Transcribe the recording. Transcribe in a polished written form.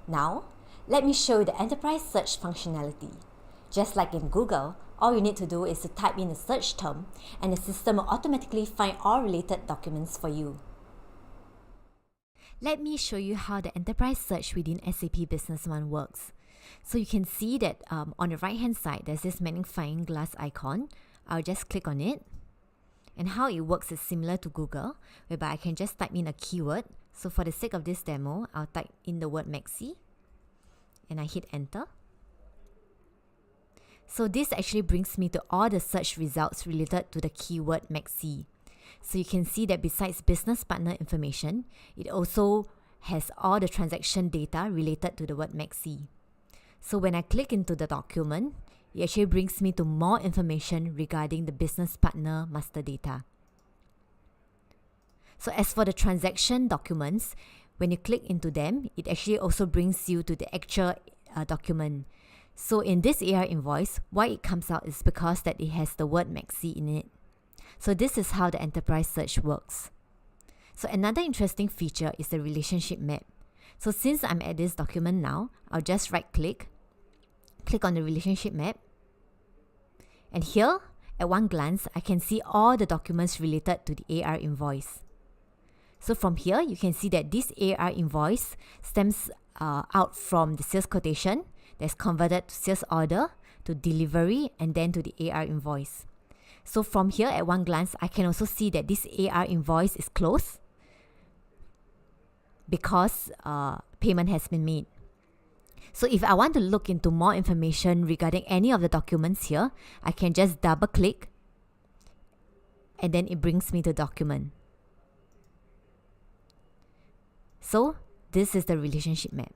Now, let me show you the enterprise search functionality. Just like in Google, all you need to do is to type in a search term and the system will automatically find all related documents for you. Let me show you how the enterprise search within SAP Business One works. So you can see that on the right hand side, there's this magnifying glass icon. I'll just click on it. And how it works is similar to Google, whereby I can just type in a keyword. So for the sake of this demo, I'll type in the word Maxi and I hit enter. So this actually brings me to all the search results related to the keyword Maxi. So you can see that besides business partner information, it also has all the transaction data related to the word Maxi. So when I click into the document, it actually brings me to more information regarding the business partner master data. So as for the transaction documents, when you click into them, it actually also brings you to the actual document. So in this AR invoice, why it comes out is because that it has the word Maxi in it. So this is how the enterprise search works. So another interesting feature is the relationship map. So since I'm at this document now, I'll just right click on the relationship map. And here, at one glance, I can see all the documents related to the AR invoice. So from here, you can see that this AR invoice stems out from the sales quotation that's converted to sales order, to delivery, and then to the AR invoice. So from here, at one glance, I can also see that this AR invoice is closed because payment has been made. So if I want to look into more information regarding any of the documents here, I can just double click and then it brings me to the document. So this is the relationship map.